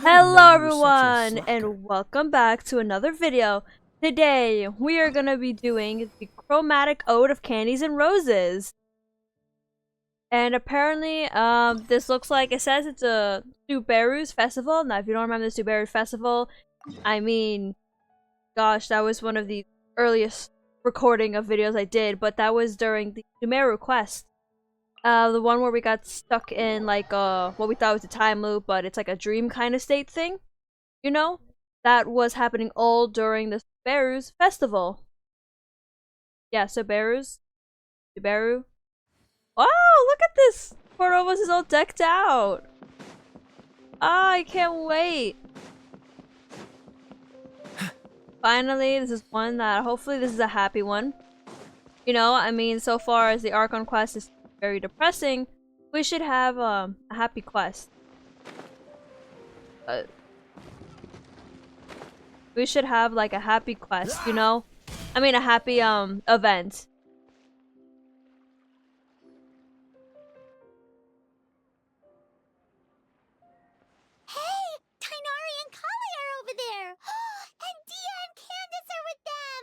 Hello everyone, and welcome back to another video. Today, we are gonna be doing the Chromatic Ode of Candies and Roses. And apparently, this looks like, it says it's a Sumeru's festival. Now, if you don't remember the Sumeru festival, I mean, gosh, that was one of the earliest recording of videos I did, but that was during the Sumeru quest. The one where we got stuck in like what we thought was a time loop, but it's like a dream kind of state thing. You know? That was happening all during the Sumeru's festival. Yeah, Sumeru. Oh, look at this! Cordova's is all decked out! Ah, I can't wait! Finally, this is one that hopefully this is a happy one. You know, I mean, so far as the Archon quest is very depressing, we should have a happy quest. We should have like a happy quest, you know? I mean a happy event. Hey! Tighnari and Collei are over there! And Dehya and Candace are with them!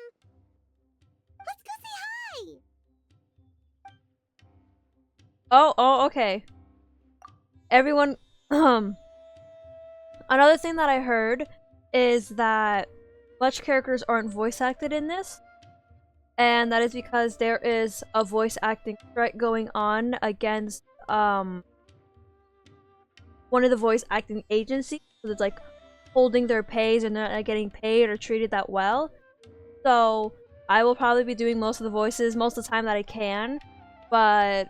Let's go say hi! Oh, okay. Everyone, another thing that I heard is that much characters aren't voice acted in this. And that is because there is a voice acting strike going on against, one of the voice acting agencies. So it's like holding their pays and not getting paid or treated that well. So I will probably be doing most of the voices most of the time that I can. But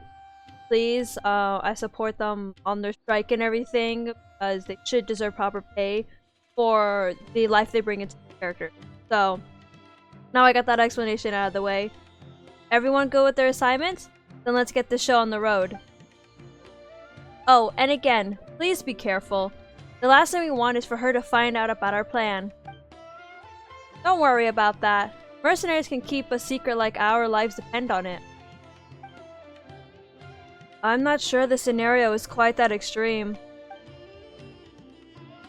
please, I support them on their strike and everything because they should deserve proper pay for the life they bring into the character. So now I got that explanation out of the way. Everyone go with their assignments? Then let's get this show on the road. Oh, and again, please be careful. The last thing we want is for her to find out about our plan. Don't worry about that. Mercenaries can keep a secret like our lives depend on it. I'm not sure the scenario is quite that extreme.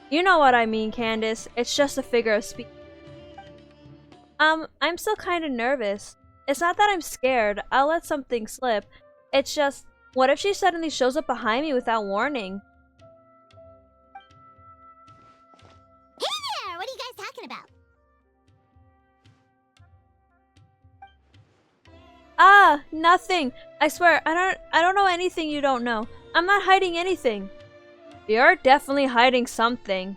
You know what I mean, Candace. It's just a figure of speech. I'm still kinda nervous. It's not that I'm scared. I'll let something slip. It's just, what if she suddenly shows up behind me without warning? Hey there! What are you guys talking about? Ah, nothing. I swear, I don't know anything you don't know. I'm not hiding anything. You're definitely hiding something.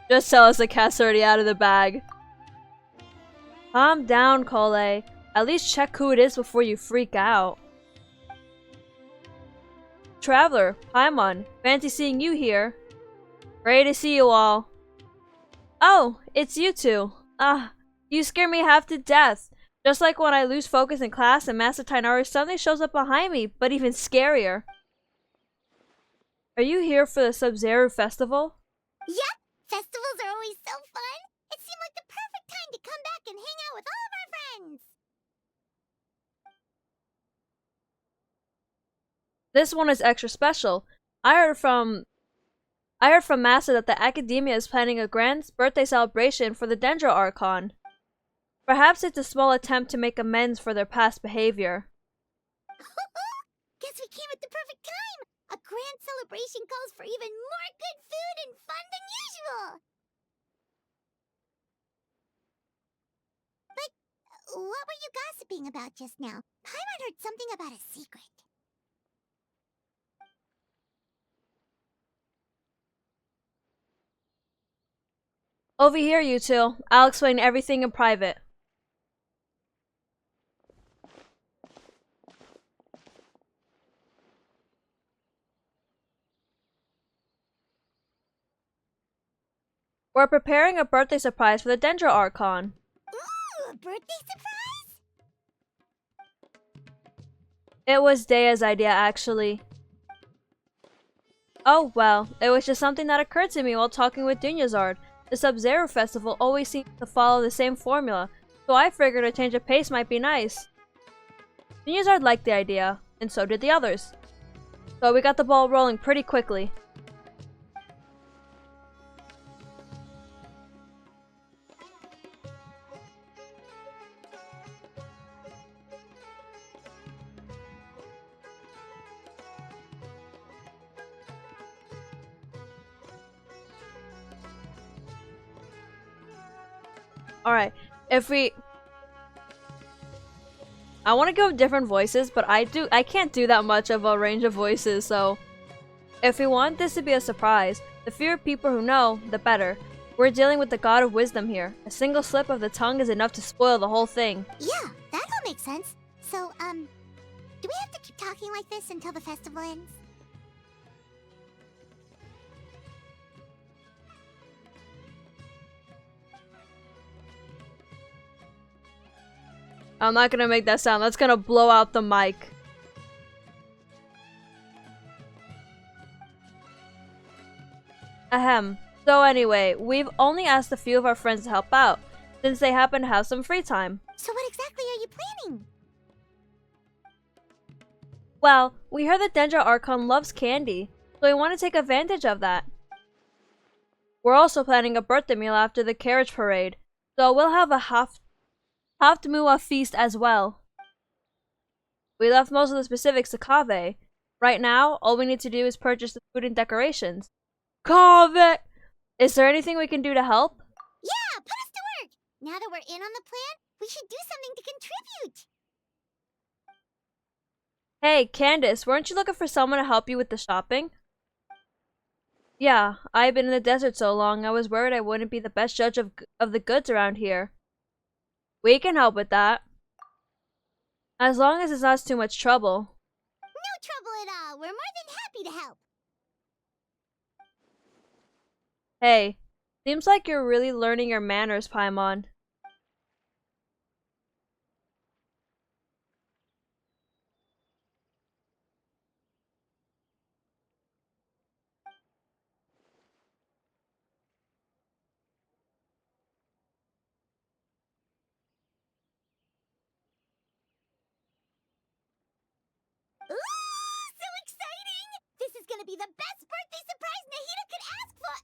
Just tell us the cat's already out of the bag. Calm down, Collei. At least check who it is before you freak out. Traveler, Paimon, fancy seeing you here. Great to see you all. Oh, it's you two. Ah, you scare me half to death. Just like when I lose focus in class and Master Tighnari suddenly shows up behind me, but even scarier. Are you here for the Sumeru festival? Yep! Festivals are always so fun! It seemed like the perfect time to come back and hang out with all of our friends! This one is extra special. I heard from Master that the Academia is planning a grand birthday celebration for the Dendro Archon. Perhaps it's a small attempt to make amends for their past behavior. Guess we came at the perfect time! A grand celebration calls for even more good food and fun than usual! But what were you gossiping about just now? Paimon heard something about a secret. Over here, you two. I'll explain everything in private. We're preparing a birthday surprise for the Dendro Archon. Ooh, a birthday surprise? It was Dehya's idea, actually. Oh, well, it was just something that occurred to me while talking with Dunyazard. The Sub-Zero Festival always seems to follow the same formula, so I figured a change of pace might be nice. Dunyazard liked the idea, and so did the others. So we got the ball rolling pretty quickly. Alright, if we... I want to go with different voices, but I can't do that much of a range of voices, so... If we want this to be a surprise, the fewer people who know, the better. We're dealing with the god of wisdom here. A single slip of the tongue is enough to spoil the whole thing. Yeah, that all makes sense. So, do we have to keep talking like this until the festival ends? I'm not gonna make that sound. That's gonna blow out the mic. Ahem. So anyway, we've only asked a few of our friends to help out, since they happen to have some free time. So what exactly are you planning? Well, we heard that Dendra Archon loves candy, so we want to take advantage of that. We're also planning a birthday meal after the carriage parade, so we'll have a Haftmua feast as well. We left most of the specifics to Kaveh. Right now, all we need to do is purchase the food and decorations. Kaveh! Is there anything we can do to help? Yeah, put us to work! Now that we're in on the plan, we should do something to contribute! Hey, Candace, weren't you looking for someone to help you with the shopping? Yeah, I've been in the desert so long, I was worried I wouldn't be the best judge of the goods around here. We can help with that. As long as it's not too much trouble. No trouble at all! We're more than happy to help! Hey, seems like you're really learning your manners, Paimon. Ooh, so exciting! This is gonna be the best birthday surprise Nahida could ask for!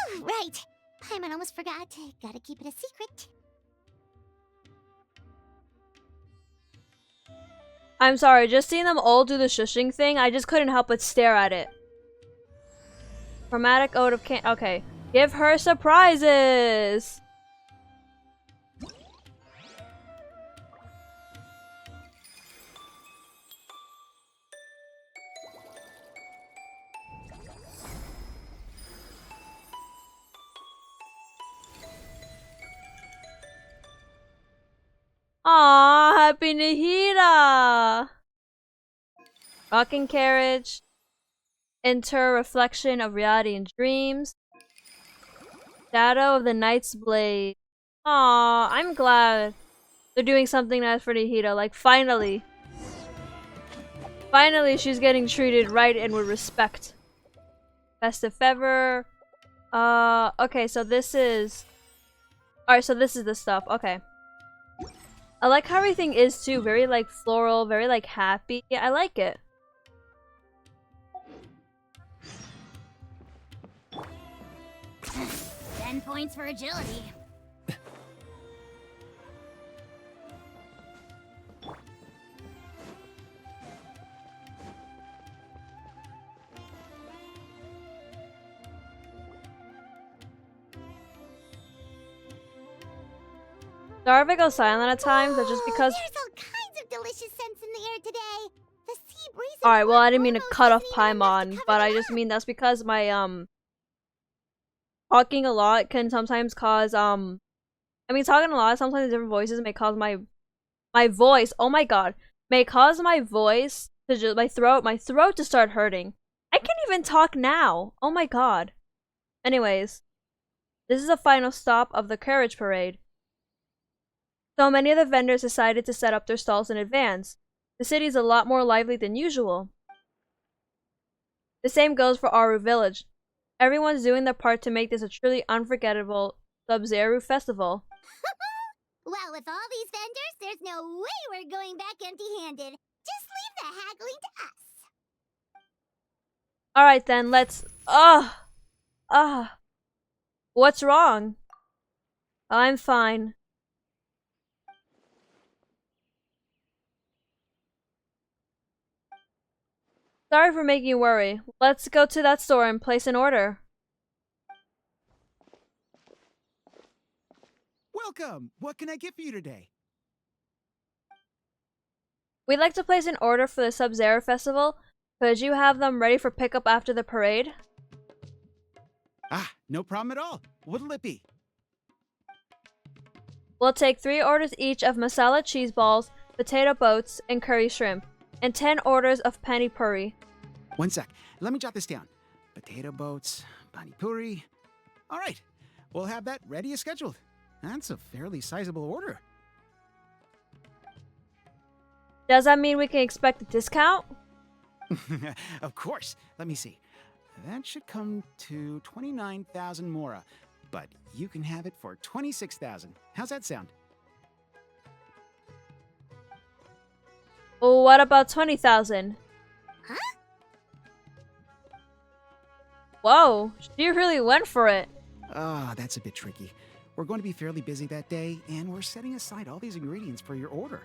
Oh, right! Paimon almost forgot. Gotta keep it a secret. I'm sorry, just seeing them all do the shushing thing, I just couldn't help but stare at it. Chromatic ode of can- okay. Give her surprises! Aww, happy Nahida! Rocking carriage. Enter reflection of reality and dreams. Shadow of the Night's Blade. Aww, I'm glad they're doing something nice for Nahida. Like, finally. Finally, she's getting treated right and with respect. Festive Fever. Okay, so this is... Alright, so this is the stuff. Okay. I like how everything is, too. Very, like, floral. Very, like, happy. Yeah, I like it. Ten points for agility. Sorry if I go silent at times, that's just because... There's all kinds of delicious scents in the air today. The sea breeze. Alright, well, I didn't mean to cut off Paimon, but I just mean that's because my, talking a lot can sometimes cause, I mean, talking a lot, sometimes different voices may cause my voice, oh my god, may cause my voice to just, my throat to start hurting. I can't even talk now! Oh my god. Anyways, this is the final stop of the carriage parade. So many of the vendors decided to set up their stalls in advance. The city's a lot more lively than usual. The same goes for Aru Village. Everyone's doing their part to make this a truly unforgettable Sub-Zero festival. Well, with all these vendors, there's no way we're going back empty-handed. Just leave the haggling to us. Alright then, let's... What's wrong? I'm fine. Sorry for making you worry. Let's go to that store and place an order. Welcome! What can I get for you today? We'd like to place an order for the Sub-Zero Festival. Could you have them ready for pickup after the parade? Ah, no problem at all. What'll it be? We'll take 3 orders each of masala cheese balls, potato boats, and curry shrimp, and 10 orders of pani puri. One sec. Let me jot this down. Potato boats, pani puri. All right. We'll have that ready as scheduled. That's a fairly sizable order. Does that mean we can expect a discount? Of course. Let me see. That should come to 29,000 mora, but you can have it for 26,000. How's that sound? What about 20,000? Huh? Whoa, she really went for it. Ah, that's a bit tricky. We're going to be fairly busy that day, and we're setting aside all these ingredients for your order.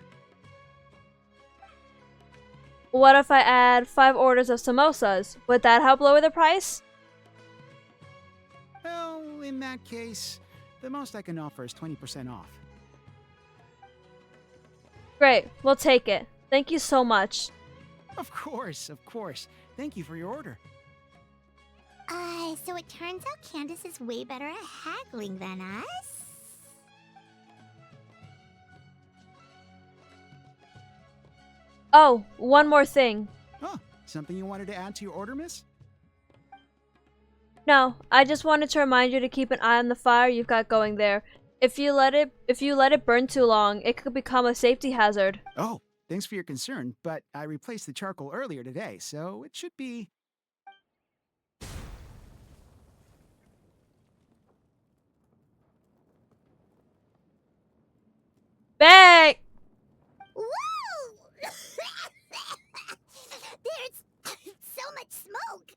What if I add 5 orders of samosas? Would that help lower the price? Well, in that case, the most I can offer is 20% off. Great, we'll take it. Thank you so much. Of course, of course. Thank you for your order. So it turns out Candace is way better at haggling than us? Oh, one more thing. Oh, something you wanted to add to your order, miss? No, I just wanted to remind you to keep an eye on the fire you've got going there. If you let it burn too long, it could become a safety hazard. Oh, thanks for your concern, but I replaced the charcoal earlier today, so it should be... Back! Woo! There's so much smoke!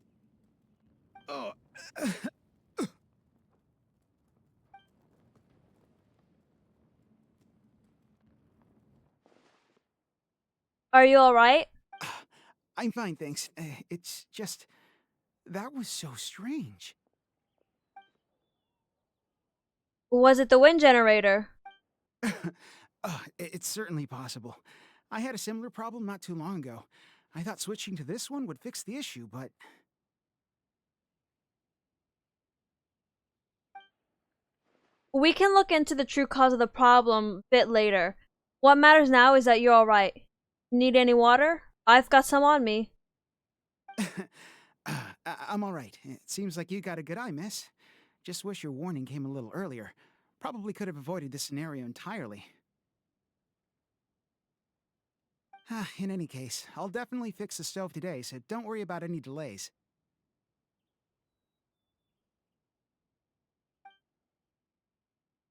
Oh. Are you alright? I'm fine, thanks. It's just... That was so strange. Was it the wind generator? It's certainly possible. I had a similar problem not too long ago. I thought switching to this one would fix the issue, but... We can look into the true cause of the problem a bit later. What matters now is that you're alright. Need any water? I've got some on me. I'm alright. It seems like you got a good eye, miss. Just wish your warning came a little earlier. Probably could have avoided this scenario entirely. In any case, I'll definitely fix the stove today, so don't worry about any delays.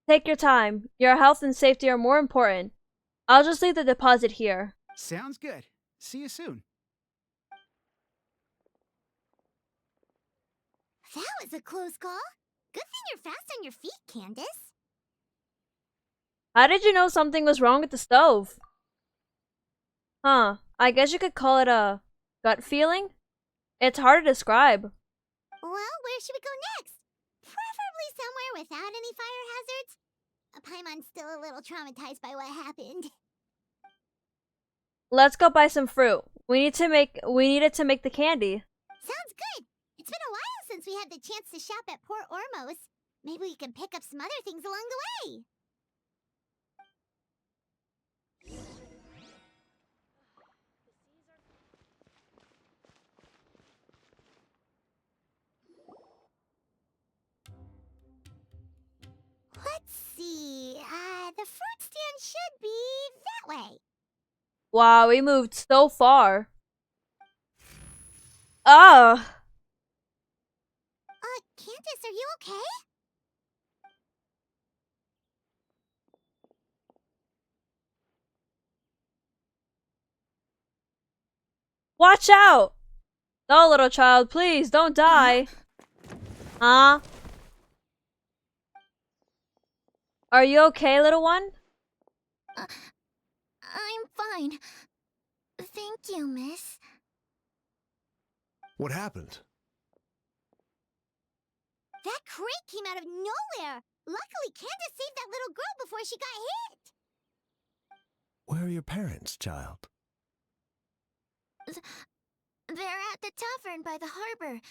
Take your time. Your health and safety are more important. I'll just leave the deposit here. Sounds good. See you soon. That was a close call. Good thing you're fast on your feet, Candace. How did you know something was wrong with the stove? Huh, I guess you could call it a gut feeling? It's hard to describe. Well, where should we go next? Preferably somewhere without any fire hazards. Paimon's still a little traumatized by what happened. Let's go buy some fruit. We need it to make the candy. Sounds good. It's been a while since we had the chance to shop at Port Ormos. Maybe we can pick up some other things along the way. Let's see. The fruit stand should be that way. Wow, we moved so far. Ugh. Candace, are you okay? Watch out! No, little child, please don't die. Huh? Are you okay, little one? I'm fine. Thank you, miss. What happened? That crate came out of nowhere! Luckily, Candace saved that little girl before she got hit! Where are your parents, child? They're at the tavern by the harbor.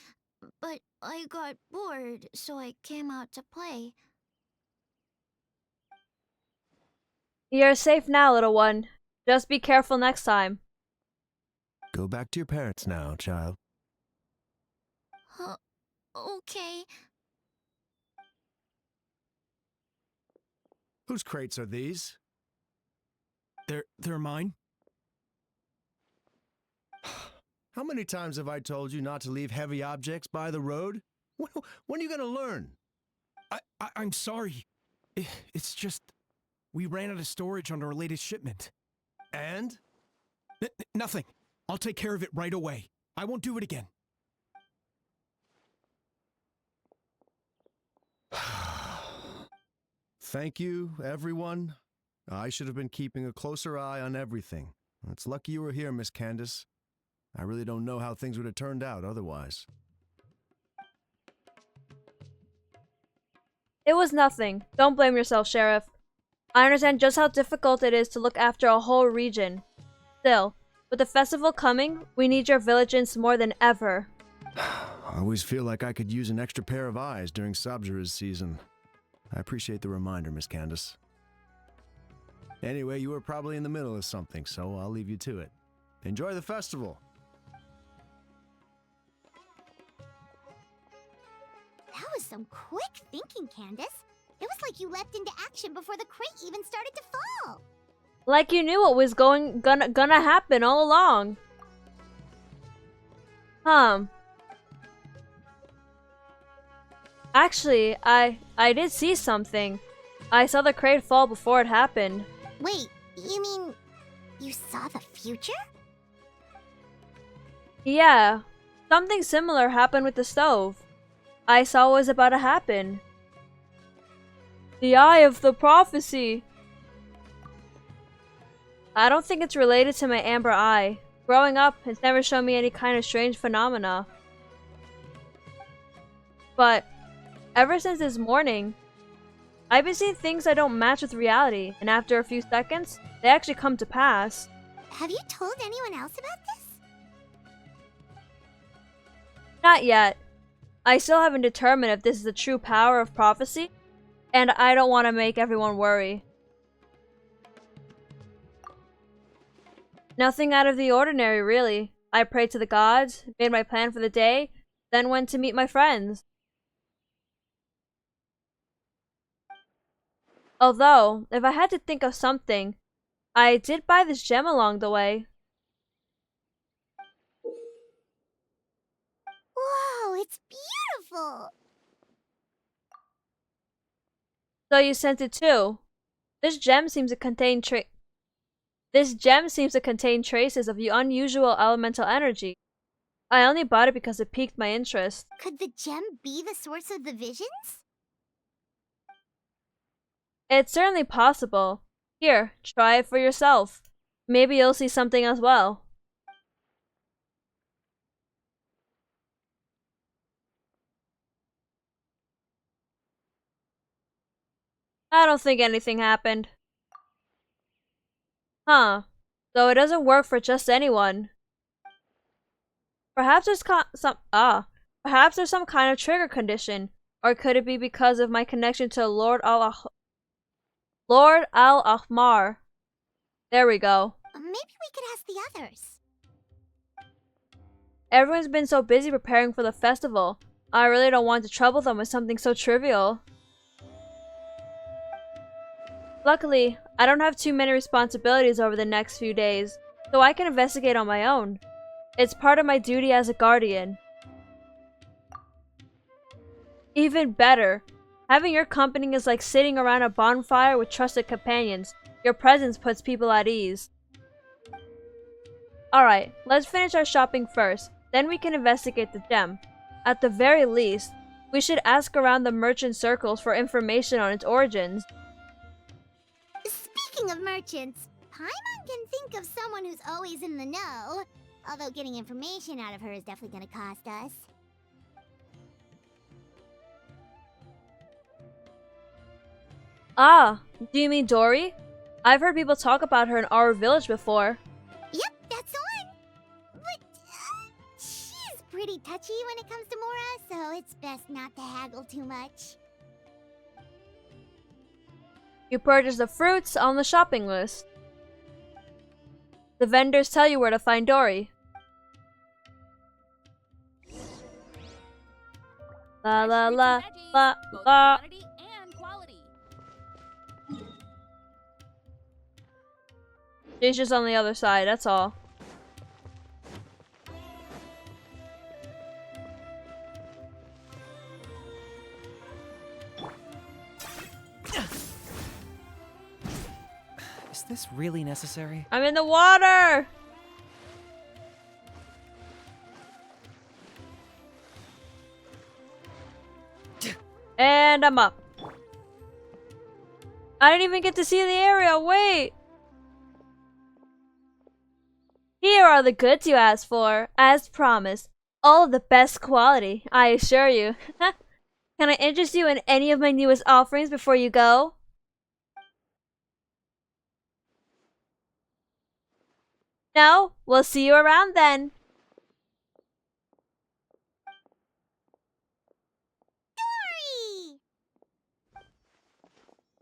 But I got bored, so I came out to play. You're safe now, little one. Just be careful next time. Go back to your parents now, child. Okay. Whose crates are these? They're mine. How many times have I told you not to leave heavy objects by the road? When are you gonna learn? I'm sorry. It's just we ran out of storage on our latest shipment. And? Nothing. I'll take care of it right away. I won't do it again. Thank you, everyone. I should have been keeping a closer eye on everything. It's lucky you were here, Miss Candace. I really don't know how things would have turned out otherwise. It was nothing. Don't blame yourself, Sheriff. I understand just how difficult it is to look after a whole region. Still, with the festival coming, we need your vigilance more than ever. I always feel like I could use an extra pair of eyes during Sabzura's season. I appreciate the reminder, Miss Candace. Anyway, you were probably in the middle of something, so I'll leave you to it. Enjoy the festival! That was some quick thinking, Candace. It was like you leapt into action before the crate even started to fall. Like you knew what was gonna happen all along. Actually, I did see something. I saw the crate fall before it happened. Wait, you mean you saw the future? Yeah, something similar happened with the stove. I saw what was about to happen. The Eye of the Prophecy. I don't think it's related to my amber eye. Growing up, it's never shown me any kind of strange phenomena. But ever since this morning, I've been seeing things that don't match with reality, and after a few seconds, they actually come to pass. Have you told anyone else about this? Not yet. I still haven't determined if this is the true power of prophecy, and I don't want to make everyone worry. Nothing out of the ordinary, really. I prayed to the gods, made my plan for the day, then went to meet my friends. Although, if I had to think of something, I did buy this gem along the way. Whoa, it's beautiful! So you sent it too. This gem seems to contain traces of the unusual elemental energy. I only bought it because it piqued my interest. Could the gem be the source of the visions? It's certainly possible. Here, try it for yourself. Maybe you'll see something as well. I don't think anything happened. Huh. So it doesn't work for just anyone. Perhaps there's perhaps there's some kind of trigger condition. Or could it be because of my connection to Lord Al-Ahmar? There we go. Maybe we could ask the others. Everyone's been so busy preparing for the festival. I really don't want to trouble them with something so trivial. Luckily, I don't have too many responsibilities over the next few days, so I can investigate on my own. It's part of my duty as a guardian. Even better, having your company is like sitting around a bonfire with trusted companions. Your presence puts people at ease. Alright, let's finish our shopping first, then we can investigate the gem. At the very least, we should ask around the merchant circles for information on its origins. Speaking of merchants, Paimon can think of someone who's always in the know. Although getting information out of her is definitely gonna cost us. Ah, do you mean Dory? I've heard people talk about her in our village before. Yep, that's the one. But she's pretty touchy when it comes to Mora, so it's best not to haggle too much. You purchase the fruits on the shopping list. The vendors tell you where to find Dory. La la la la la. She's just on the other side, that's all. Is this really necessary? I'm in the water! And I'm up. I didn't even get to see the area, wait! Here are the goods you asked for, as promised. All of the best quality, I assure you. Can I interest you in any of my newest offerings before you go? No? We'll see you around then. Dory!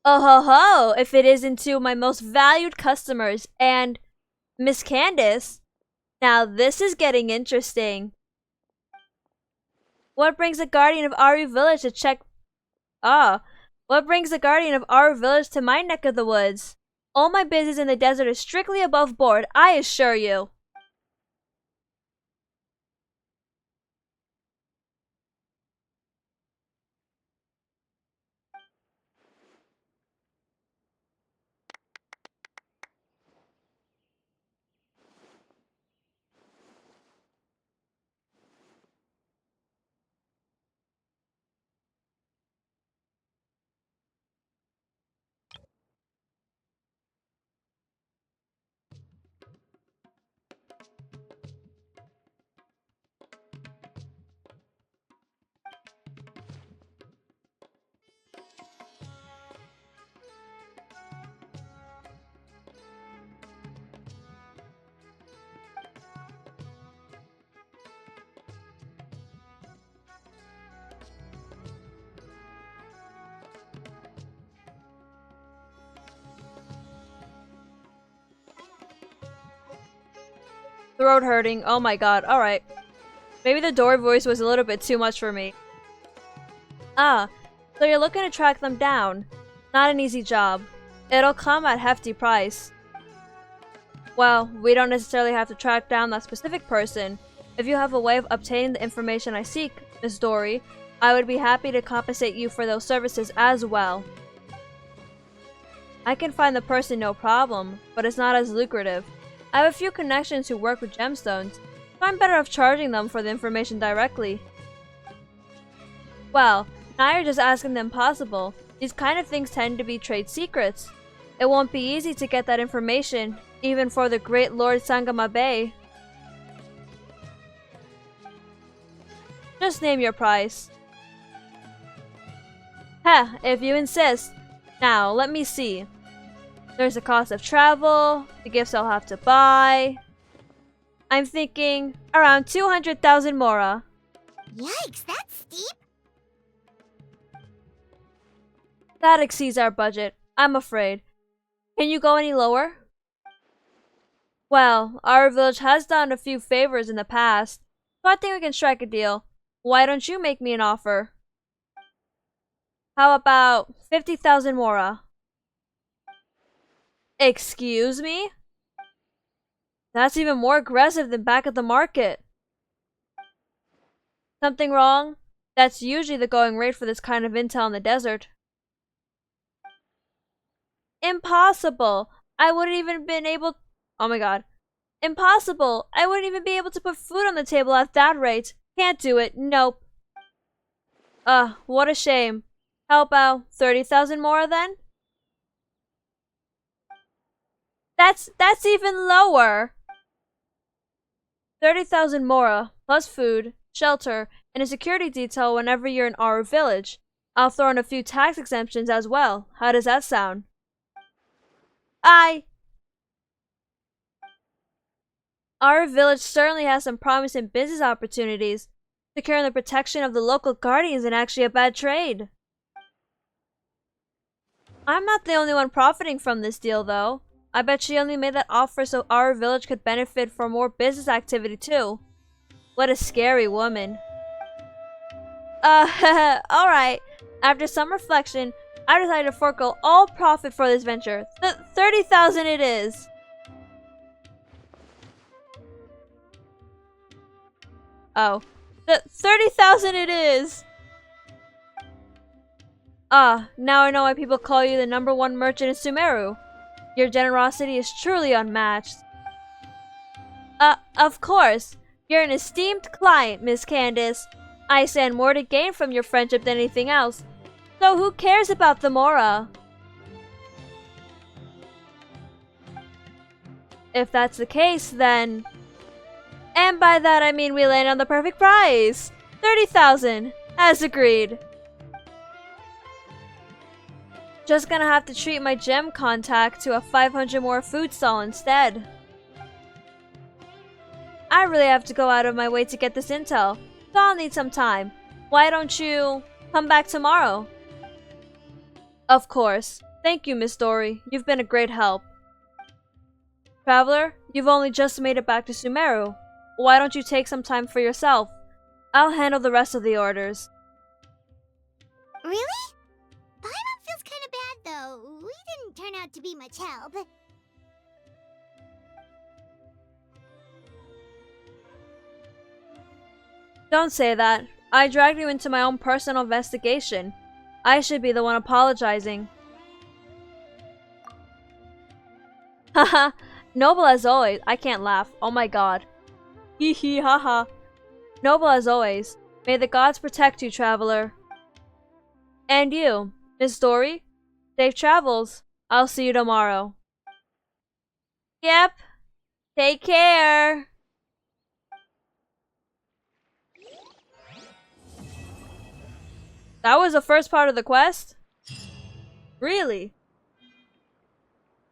Oh ho ho! If it isn't two of my most valued customers and Miss Candace. Now this is getting interesting. What brings a guardian of Aru village to check... what brings a guardian of Aru village to my neck of the woods? All my business in the desert is strictly above board, I assure you. Throat hurting, oh my god, alright. Maybe the Dory voice was a little bit too much for me. Ah, so you're looking to track them down. Not an easy job. It'll come at hefty price. Well, we don't necessarily have to track down that specific person. If you have a way of obtaining the information I seek, Miss Dory, I would be happy to compensate you for those services as well. I can find the person no problem, but it's not as lucrative. I have a few connections who work with gemstones, so I'm better off charging them for the information directly. Well, now you're just asking the impossible. These kind of things tend to be trade secrets. It won't be easy to get that information, even for the great Lord Sangama Bay. Just name your price. Heh, if you insist. Now, let me see. There's the cost of travel, the gifts I'll have to buy. I'm thinking around 200,000 mora. Yikes, that's steep. That exceeds our budget, I'm afraid. Can you go any lower? Well, our village has done a few favors in the past, so I think we can strike a deal. Why don't you make me an offer? How about 50,000 mora? Excuse me? That's even more aggressive than back at the market. Something wrong? That's usually the going rate for this kind of intel in the desert. Impossible! I wouldn't even been able... Oh my god. Impossible! I wouldn't even be able to put food on the table at that rate. Can't do it. Nope. What a shame. How about 30,000 more then? That's even lower. 30,000 mora, plus food, shelter, and a security detail whenever you're in our village. I'll throw in a few tax exemptions as well. How does that sound? Our village certainly has some promising business opportunities. Securing the protection of the local guardian isn't actually a bad trade. I'm not the only one profiting from this deal, though. I bet she only made that offer so our village could benefit from more business activity, too. What a scary woman. Alright. After some reflection, I decided to forego all profit for this venture. 30,000 it is. Oh. 30,000 it is! Ah, now I know why people call you the #1 merchant in Sumeru. Your generosity is truly unmatched. Of course. You're an esteemed client, Miss Candace. I stand more to gain from your friendship than anything else. So who cares about the Mora? If that's the case, then... And by that I mean we land on the perfect price! 30,000! As agreed. Just gonna have to treat my gem contact to a 500 more food stall instead. I really have to go out of my way to get this intel, so I'll need some time. Why don't you come back tomorrow? Of course. Thank you, Miss Dory. You've been a great help. Traveler, you've only just made it back to Sumeru. Why don't you take some time for yourself? I'll handle the rest of the orders. Really? Paimon feels kind of bad, though. We didn't turn out to be much help. Don't say that. I dragged you into my own personal investigation. I should be the one apologizing. Haha, noble as always. I can't laugh. Oh my god. Hee hee haha. Noble as always. May the gods protect you, traveler. And you, Miss Dory? Safe travels. I'll see you tomorrow. Yep. Take care. That was the first part of the quest? Really?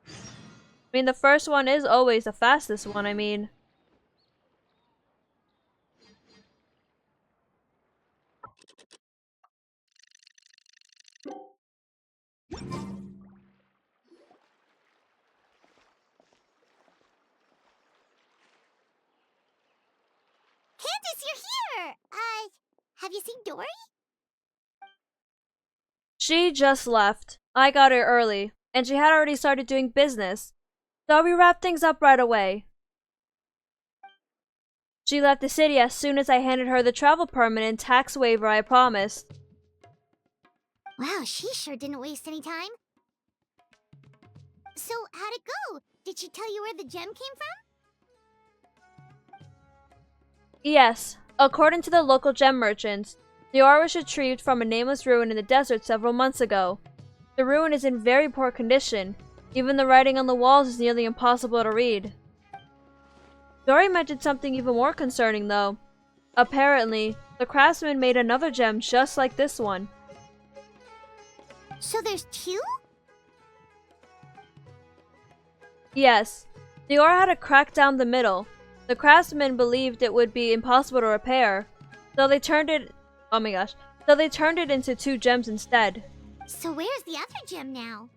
I mean, the first one is always the fastest one, I mean. Candace, you're here! Have you seen Dory? She just left. I got here early, and she had already started doing business. So we wrapped things up right away. She left the city as soon as I handed her the travel permit and tax waiver I promised. Wow, she sure didn't waste any time. So, how'd it go? Did she tell you where the gem came from? Yes, according to the local gem merchants, the ore was retrieved from a nameless ruin in the desert several months ago. The ruin is in very poor condition. Even the writing on the walls is nearly impossible to read. Dory mentioned something even more concerning, though. Apparently, the craftsman made another gem just like this one. So there's two? Yes, the ore had a crack down the middle. The craftsman believed it would be impossible to repair, so they turned it... Oh my gosh. So they turned it into 2 gems instead. So where's the other gem now?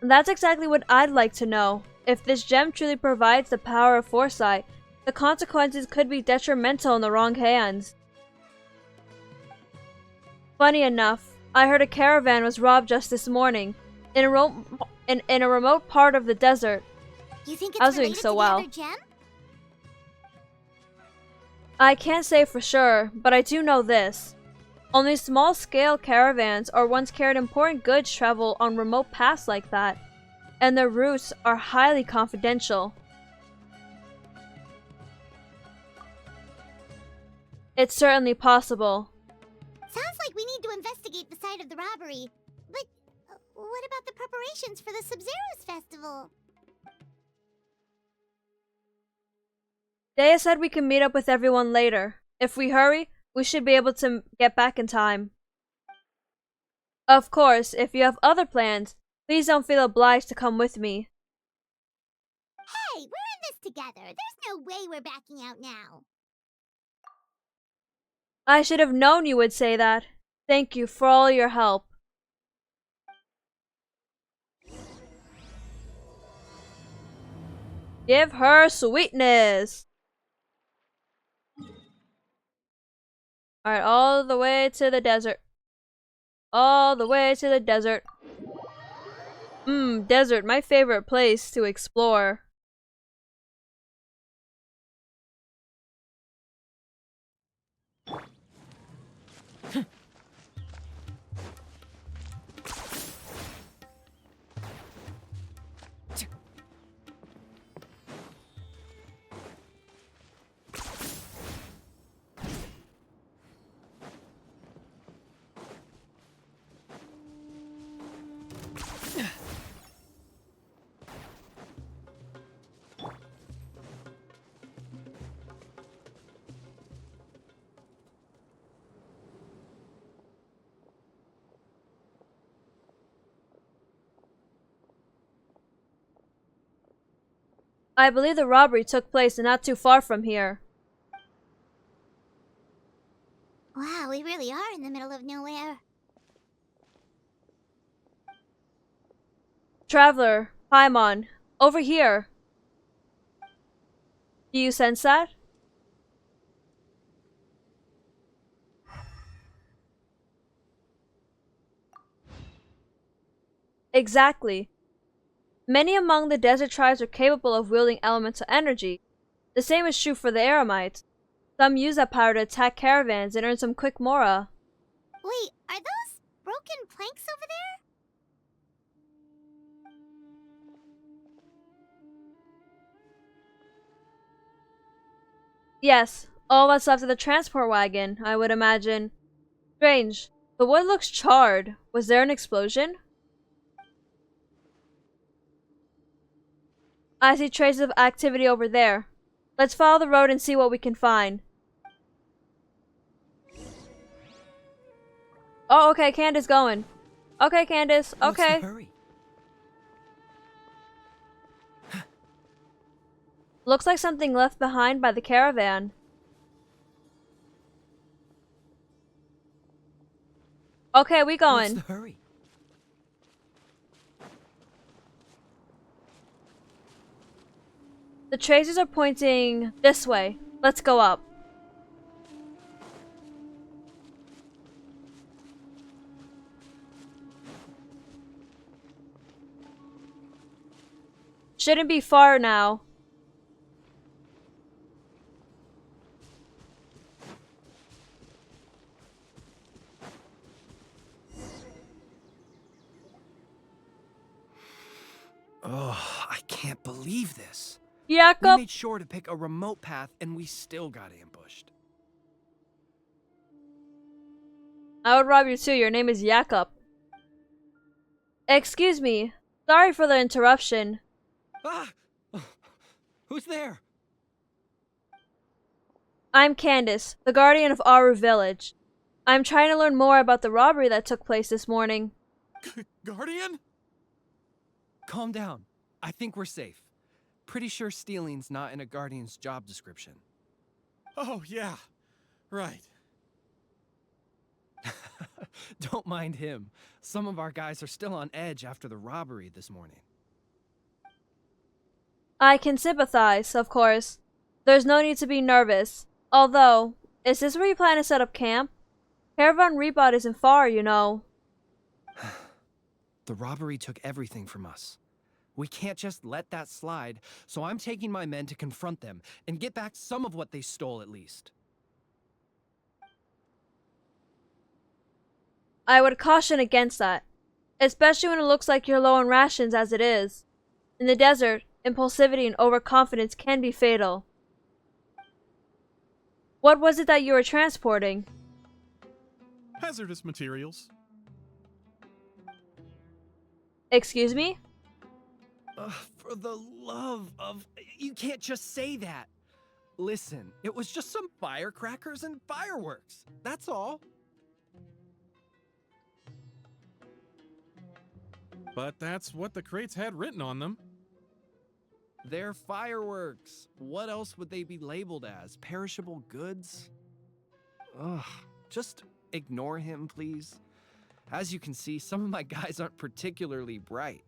That's exactly what I'd like to know. If this gem truly provides the power of foresight, the consequences could be detrimental in the wrong hands. Funny enough, I heard a caravan was robbed just this morning, in a remote part of the desert. You think it's I was doing related so to well. the other gem? I can't say for sure, but I do know this. Only small-scale caravans or ones carrying important goods travel on remote paths like that, and their routes are highly confidential. It's certainly possible. Sounds like we need to investigate the site of the robbery. But what about the preparations for the Sub-Zero's festival? Dehya said we can meet up with everyone later. If we hurry, we should be able to get back in time. Of course, if you have other plans, please don't feel obliged to come with me. Hey, we're in this together. There's no way we're backing out now. I should have known you would say that. Thank you for all your help. Give her sweetness. Alright, all the way to the desert. All the way to the desert. Desert, my favorite place to explore. I believe the robbery took place not too far from here. Wow, we really are in the middle of nowhere. Traveler, Paimon, over here. Do you sense that? Exactly. Many among the desert tribes are capable of wielding elemental energy. The same is true for the Eremites. Some use that power to attack caravans and earn some quick mora. Wait, are those broken planks over there? Yes, all that's left of the transport wagon, I would imagine. Strange. The wood looks charred. Was there an explosion? I see traces of activity over there. Let's follow the road and see what we can find. Oh, okay, Candace going. Okay, Candace, What's okay. the hurry? Looks like something left behind by the caravan. Okay, we What's going. the hurry? The traces are pointing this way. Let's go up. Shouldn't be far now. Oh, I can't believe this. We Jakob! made sure to pick a remote path and we still got ambushed. I would rob you too. Your name is Jakob. Excuse me. Sorry for the interruption. Ah! Who's there? I'm Candace, the guardian of Aru Village. I'm trying to learn more about the robbery that took place this morning. Guardian? Calm down. I think we're safe. Pretty sure stealing's not in a Guardian's job description. Oh, yeah. Right. Don't mind him. Some of our guys are still on edge after the robbery this morning. I can sympathize, of course. There's no need to be nervous. Although, is this where you plan to set up camp? Caravan Rebot isn't far, you know. The robbery took everything from us. We can't just let that slide, so I'm taking my men to confront them and get back some of what they stole at least. I would caution against that, especially when it looks like you're low on rations as it is. In the desert, impulsivity and overconfidence can be fatal. What was it that you were transporting? Hazardous materials. Excuse me? For the love of... You can't just say that. Listen, it was just some firecrackers and fireworks. That's all. But that's what the crates had written on them. They're fireworks. What else would they be labeled as? Perishable goods? Ugh, just ignore him, please. As you can see, some of my guys aren't particularly bright.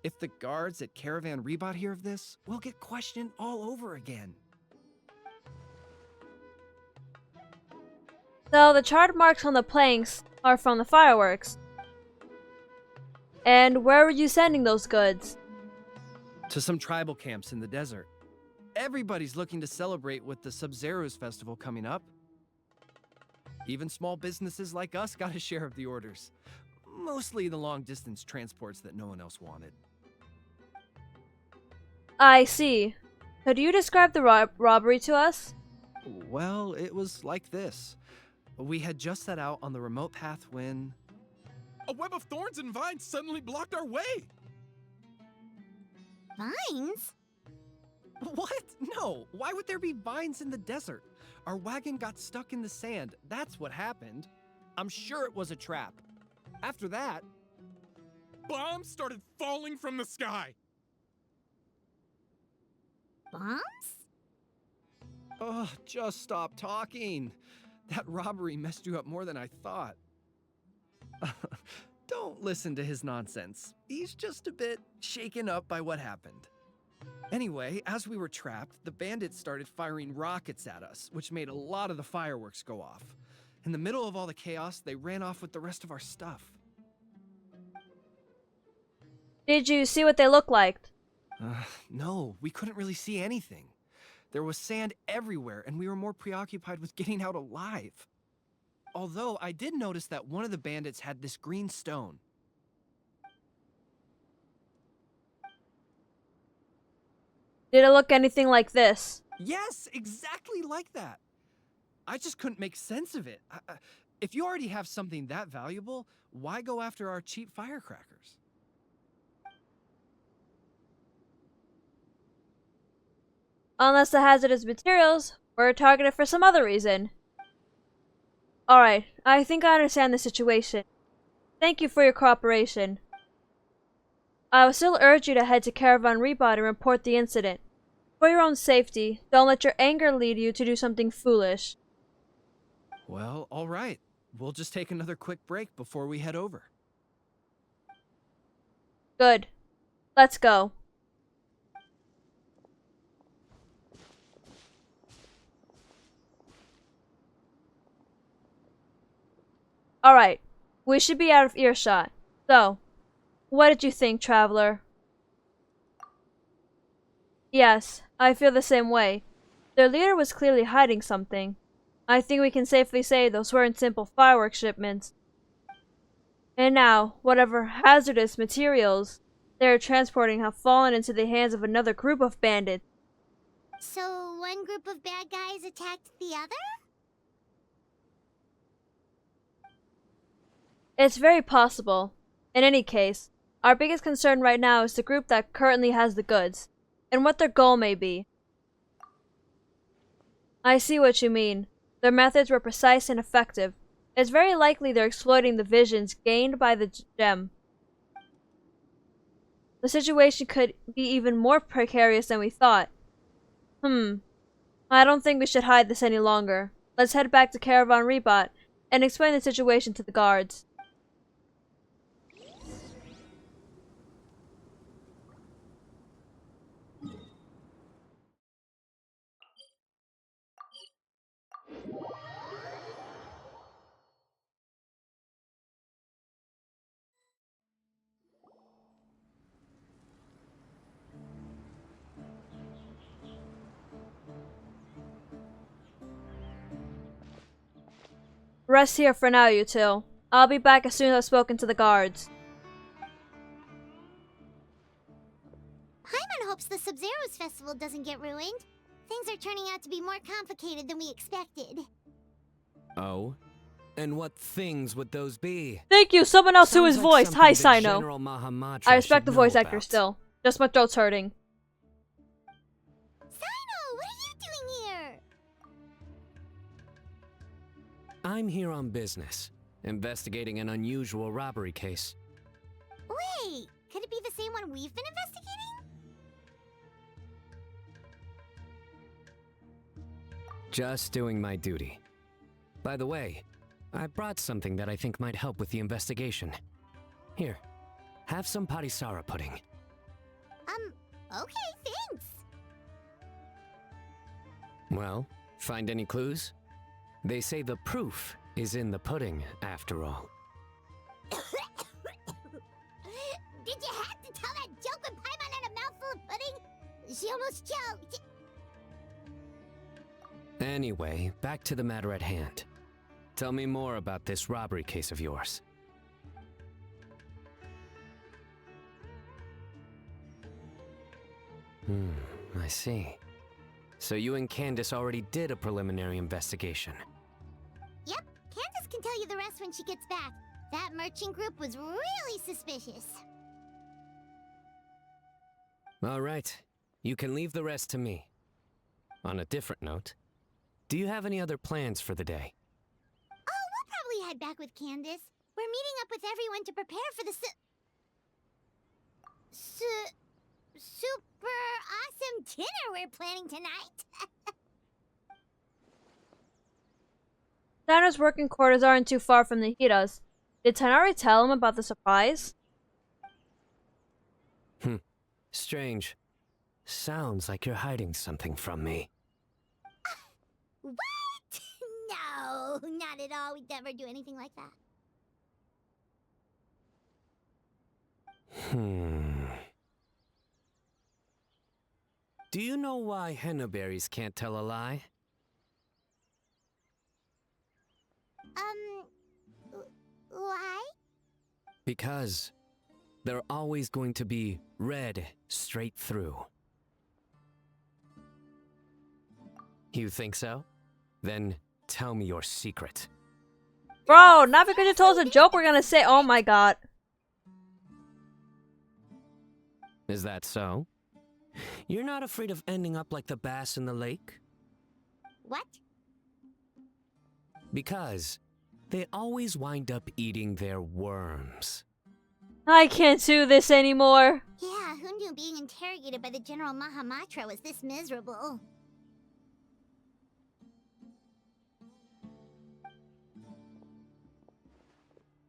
If the guards at Caravan Rebot hear of this, we'll get questioned all over again. So the charred marks on the planks are from the fireworks. And where were you sending those goods? To some tribal camps in the desert. Everybody's looking to celebrate with the Sub-Zero's festival coming up. Even small businesses like us got a share of the orders. Mostly the long-distance transports that no one else wanted. I see. Could you describe the robbery to us? Well, it was like this. We had just set out on the remote path when... A web of thorns and vines suddenly blocked our way. Vines? What? No, why would there be vines in the desert? Our wagon got stuck in the sand. That's what happened. I'm sure it was a trap. After that... Bombs started falling from the sky. Bombs? Ugh, just stop talking. That robbery messed you up more than I thought. Don't listen to his nonsense. He's just a bit shaken up by what happened. Anyway, as we were trapped, the bandits started firing rockets at us, which made a lot of the fireworks go off. In the middle of all the chaos, they ran off with the rest of our stuff. Did you see what they looked like? No, we couldn't really see anything. There was sand everywhere, and we were more preoccupied with getting out alive. Although, I did notice that one of the bandits had this green stone. Did it look anything like this? Yes, exactly like that. I just couldn't make sense of it. If you already have something that valuable, why go after our cheap firecrackers? Unless the hazardous materials were targeted for some other reason. Alright, I think I understand the situation. Thank you for your cooperation. I will still urge you to head to Caravan Rebot and report the incident. For your own safety, don't let your anger lead you to do something foolish. Well, all right. We'll just take another quick break before we head over. Good. Let's go. Alright, we should be out of earshot. So, what did you think, traveler? Yes, I feel the same way. Their leader was clearly hiding something. I think we can safely say those weren't simple fireworks shipments. And now, whatever hazardous materials they are transporting have fallen into the hands of another group of bandits. So one group of bad guys attacked the other? It's very possible. In any case, our biggest concern right now is the group that currently has the goods, and what their goal may be. I see what you mean. Their methods were precise and effective. It's very likely they're exploiting the visions gained by the gem. The situation could be even more precarious than we thought. I don't think we should hide this any longer. Let's head back to Caravan Rebot and explain the situation to the guards. Rest here for now, you two. I'll be back as soon as I've spoken to the guards. Paimon hopes the Sub-Zero's festival doesn't get ruined. Things are turning out to be more complicated than we expected. Oh? And what things would those be? Thank you, someone else who Sounds is like voiced. Hi, something the Sino. General Mahamatra I respect should the voice know actor about. still. Just my throat's hurting. Sino, what are you doing here? I'm here on business, investigating an unusual robbery case. Wait, could it be the same one we've been investigating? Just doing my duty. By the way, I brought something that I think might help with the investigation. Here, have some patisara pudding. Okay, thanks. Well, find any clues? They say the proof is in the pudding, after all. Did you have to tell that joke when Paimon had a mouthful of pudding? She almost choked. Anyway, back to the matter at hand. Tell me more about this robbery case of yours. I see. So you and Candace already did a preliminary investigation. Yep, Candace can tell you the rest when she gets back. That merchant group was really suspicious. All right, you can leave the rest to me. On a different note, do you have any other plans for the day? Oh, we'll probably head back with Candace. We're meeting up with everyone to prepare for the super awesome dinner we're planning tonight. Sino's working quarters aren't too far from Nahida's. Did Tighnari tell him about the surprise? Strange. Sounds like you're hiding something from me. What? No, not at all. We'd never do anything like that. Do you know why henna berries can't tell a lie? Why? Because they're always going to be red straight through. You think so? Then tell me your secret. Bro, not because you told us a joke we're gonna say, oh my god. Is that so? You're not afraid of ending up like the bass in the lake? What? Because they always wind up eating their worms. I can't do this anymore. Yeah, who knew being interrogated by the General Mahamatra was this miserable?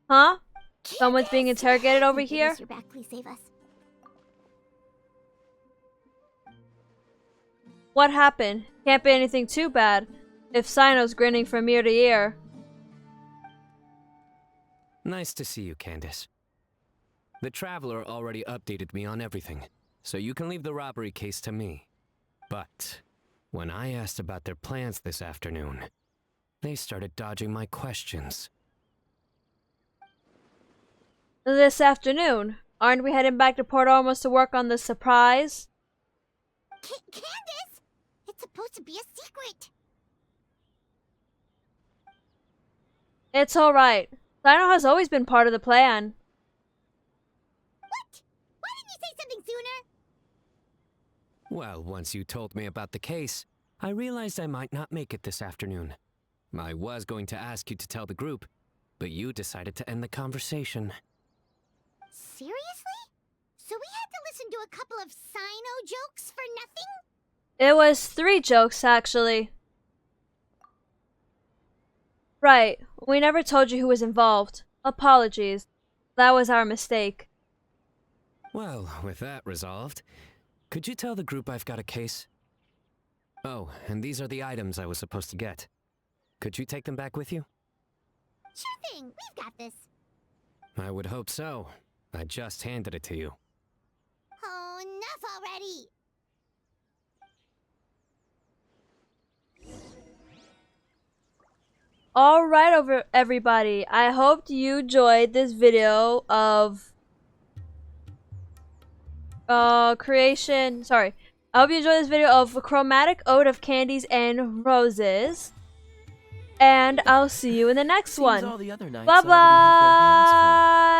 Huh? Someone's being interrogated over here? You're back. Please save us. What happened? Can't be anything too bad. If Sino's grinning from ear to ear. Nice to see you, Candace. The Traveler already updated me on everything, so you can leave the robbery case to me. But when I asked about their plans this afternoon, they started dodging my questions. This afternoon? Aren't we heading back to Port Ormuz to work on the surprise? Candace! It's supposed to be a secret! It's alright. Sino has always been part of the plan. What? Why didn't you say something sooner? Well, once you told me about the case, I realized I might not make it this afternoon. I was going to ask you to tell the group, but you decided to end the conversation. Seriously? So we had to listen to a couple of Sino jokes for nothing? It was 3 jokes, actually. Right. We never told you who was involved. Apologies. That was our mistake. Well, with that resolved, could you tell the group I've got a case? Oh, and these are the items I was supposed to get. Could you take them back with you? Sure thing. We've got this. I would hope so. I just handed it to you. Oh, enough already! Alright, everybody. I hope you enjoyed this video of creation. Sorry. I hope you enjoyed this video of a Chromatic Ode of Candies and Roses. and I'll see you in the next Seems one. all the other knights Bye already have their hands full. bye!